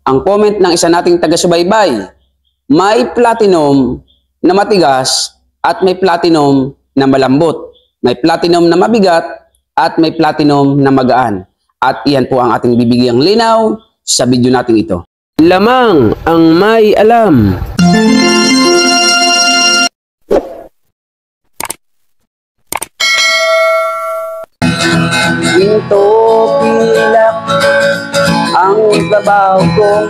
Ang comment ng isa nating taga-subaybay, may platinum na matigas at may platinum na malambot. May platinum na mabigat at may platinum na magaan. At iyan po ang ating bibigyang linaw sa video natin ito. Lamang ang may alam. Ginto pilak ang trabaho ko,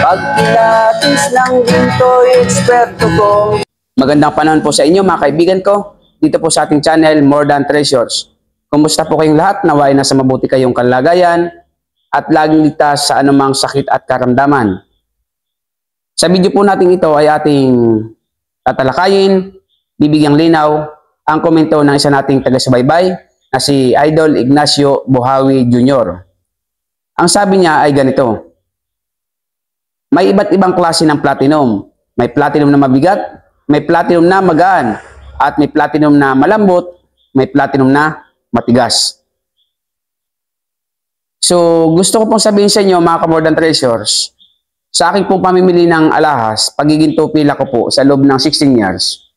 pagpilatis ng ginto, eksperto ko. Magandang panahon po sa inyo mga kaibigan ko, dito po sa ating channel More Than Treasures. Kumusta po kayong lahat? Naway nasa mabuti kayong kalagayan at laging ligtas sa anumang sakit at karamdaman. Sa video po natin ito ay ating tatalakayin, bibigyang linaw ang komento ng isa nating taga-subaybay na si Idol Ignacio Buhawi Jr. Ang sabi niya ay ganito: may iba't ibang klase ng platinum. May platinum na mabigat, may platinum na magaan, at may platinum na malambot, may platinum na matigas. So, gusto ko pong sabihin sa inyo mga ka-More Than Treasures, sa aking pong pamimili ng alahas, pagiging tupila ko po sa loob ng 16 years,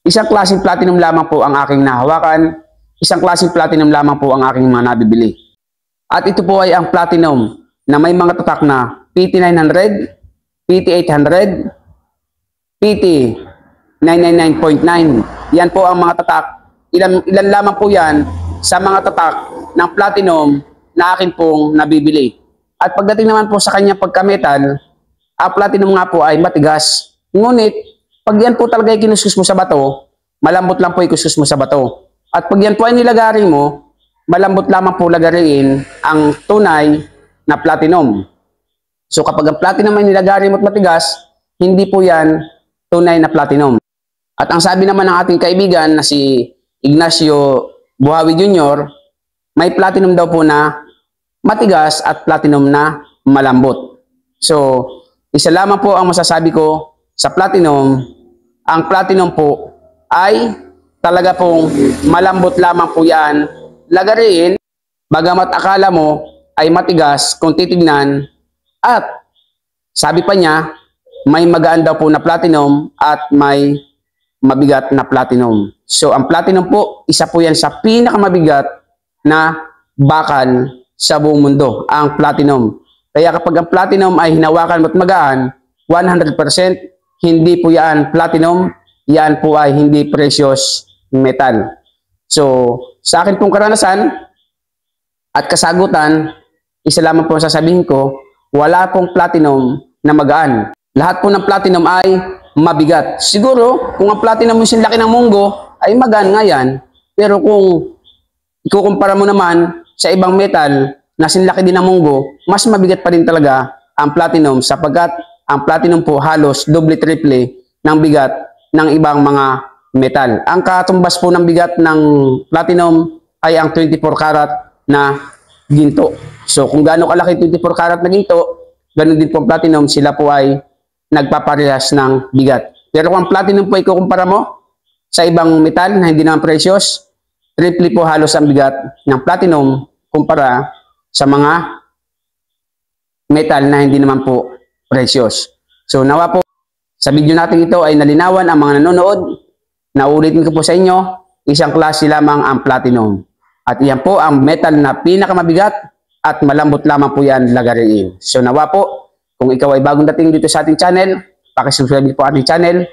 isang klaseng platinum lamang po ang aking nahawakan, isang klaseng platinum lamang po ang aking mga nabibili. At ito po ay ang platinum na may mga tatak na PT900, PT800, PT999.9. Yan po ang mga tatak. Ilan lamang po yan sa mga tatak ng platinum na akin pong nabibili. At pagdating naman po sa kanyang pagka-metal, ang platinum nga po ay matigas. Ngunit, pag yan po talaga kinuskus mo sa bato, malambot lang po ikuskus mo sa bato. At pag yan po ay nilagaring mo, malambot lamang po lagarin ang tunay na platinum. So kapag ang platinum ay nilagarin mo at matigas, hindi po yan tunay na platinum. At ang sabi naman ng ating kaibigan na si Ignacio Buhawi Jr., may platinum daw po na matigas at platinum na malambot. So, isa lamang po ang masasabi ko sa platinum, ang platinum po ay talaga pong malambot lamang po yan lagarin, bagamat akala mo ay matigas kung titignan, at sabi pa niya, may magaan daw po na platinum at may mabigat na platinum. So, ang platinum po, isa po yan sa pinakamabigat na bakal sa buong mundo, ang platinum. Kaya kapag ang platinum ay hinawakan mo at magaan, 100%, hindi po yan platinum, yan po ay hindi precious metal. So, sa akin pong karanasan at kasagutan, isa lamang po sasabihin ko, wala pong platinum na magaan. Lahat po ng platinum ay mabigat. Siguro, kung ang platinum mo sinlaki ng munggo, ay magaan nga yan. Pero kung ikukumpara mo naman sa ibang metal na sinlaki din ng munggo, mas mabigat pa rin talaga ang platinum sapagkat ang platinum po halos doble-triple ng bigat ng ibang mga metal. Ang katumbas po ng bigat ng platinum ay ang 24 karat na ginto. So kung gaano kalaki 24 karat na ginto, ganoon din po ang platinum, sila po ay nagpaparehas ng bigat. Pero kung ang platinum po ay kukumpara mo sa ibang metal na hindi naman precious, triple po halos ang bigat ng platinum kumpara sa mga metal na hindi naman po precious. So nawa po sa video natin ito ay nalinawan ang mga nanonood. Naulitin ko po sa inyo, isang klase lamang ang platinum. At iyan po ang metal na pinakamabigat at malambot lamang po yan lagarin. So nawa po, kung ikaw ay bagong dating dito sa ating channel, pakisubscribe po ating channel,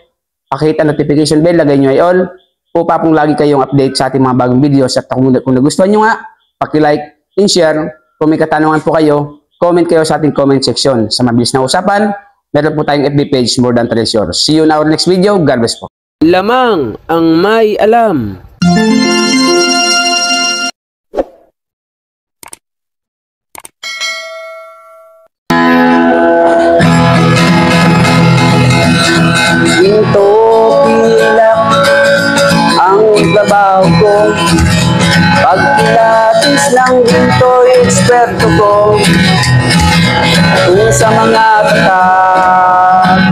pakihit ang notification bell, lagay nyo ay all, upa pong lagi kayong update sa ating mga bagong videos. At kung nagustuhan nyo nga, pakilike and share. Kung may katanungan po kayo, comment kayo sa ating comment section. Sa mabilis na usapan, meron po tayong FB page More Than Treasures. See you in our next video. God bless po. Lamang ang may alam. Ginto pilak ang trabaho ko, pagpilatis ng ginto, eksperto ko. Kung sa mga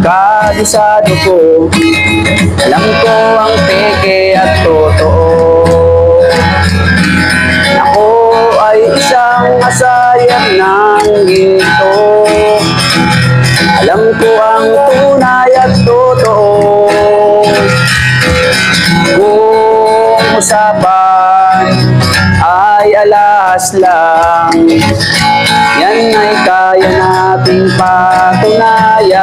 kabisado ko, alam ko ang peke at totoo. Ako ay isang masayang ng ginto. Alam ko ang tunay at totoo. Kung usapan ay alas lang, yan ay kaya nating patunayan.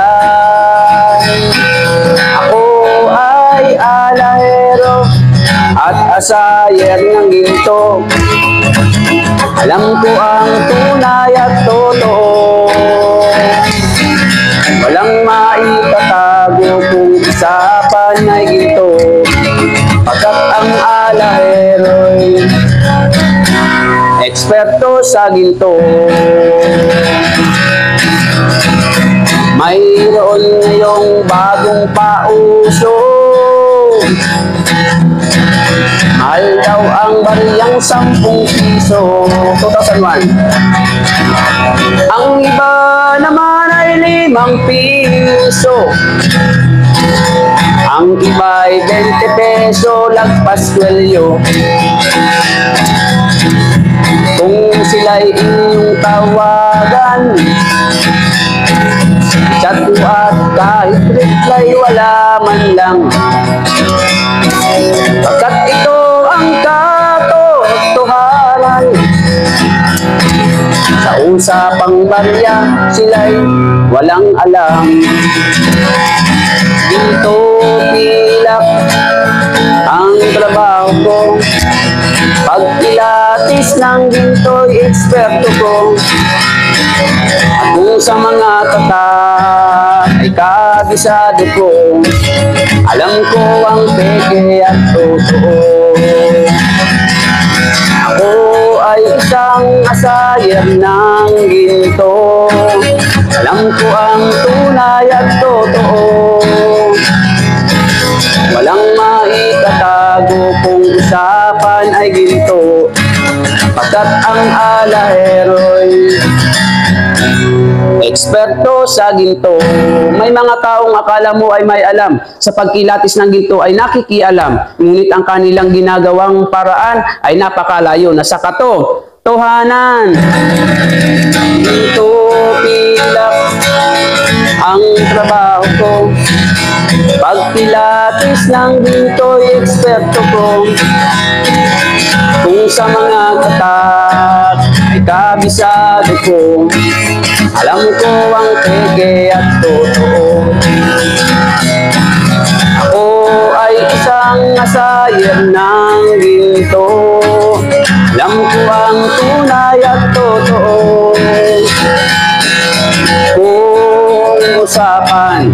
Ako ay alahero at asayer ng ginto. Alam ko ang tunay at totoo. Walang maitatago kung usapan ay ginto, pagkat ang alahero'y eksperto sa ginto. Mayroon ngayong bagong pauso, mahal daw ang bariyang 10 piso. 2001. Ang iba naman ay 5 piso. Ang iba ay 20 peso, lagpas kwelyo. Kung sila'y inyong tawagan, chat at kahit reply wala man lang, pagkat ito ang katotohanan. Sa usapang barya sila'y walang alam. Ginto pilak ang trabaho ko, pagpilatis ng ginto'y eksperto ko. At kung sa mga tatak ay kabisado ko, alam ko ang peke at totoo. Ako ay isang asayer ng ginto. Alam ko ang tunay at totoo. Walang maitatago kung usapan ay ginto, pagkat ang alahero'y eksperto sa ginto. May mga taong akala mo ay may alam sa pagkilatis ng ginto ay nakikialam, ngunit ang kanilang ginagawang paraan ay napakalayo na sa katotohanan. Ginto pilak ang trabaho ko, pagpilatis ng ginto'y eksperto ko. Kung sa mga katak ay kabisado ko, alam ko ang peke at totoo. Ako ay isang asayer ng ginto. Alam ko ang tunay at totoo. Kung usapan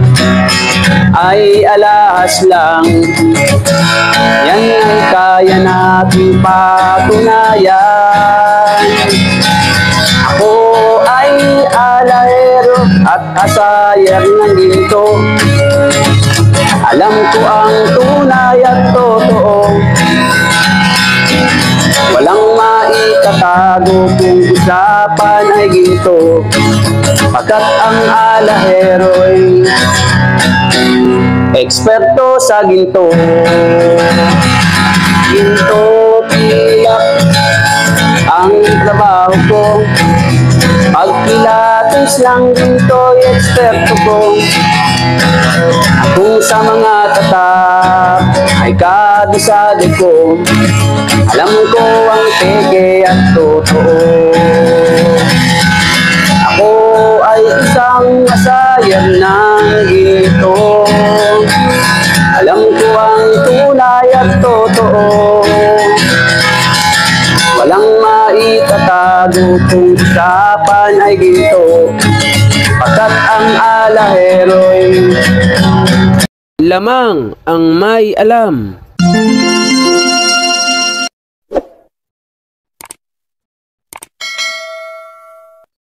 ay alahas lang, yan ay kaya nating patunayan. Ako ay alahero at asayer ng ginto. Alam ko ang tunay at totoo. Walang maitatago kung usapan ay ginto, pagkat ang alahero'y eksperto sa ginto. Ginto pilak ang trabaho ko, pagpilatis ng ginto'y eksperto ko. Kung sa mga tatak ay kabisado ko, alam ko ang peke at totoo. Ako ay isang asayer ng ginto. Alam ko ang tunay at totoo. Walang maitatago kung usapan ay ginto, pagkat ang alahero'y lamang ang may alam.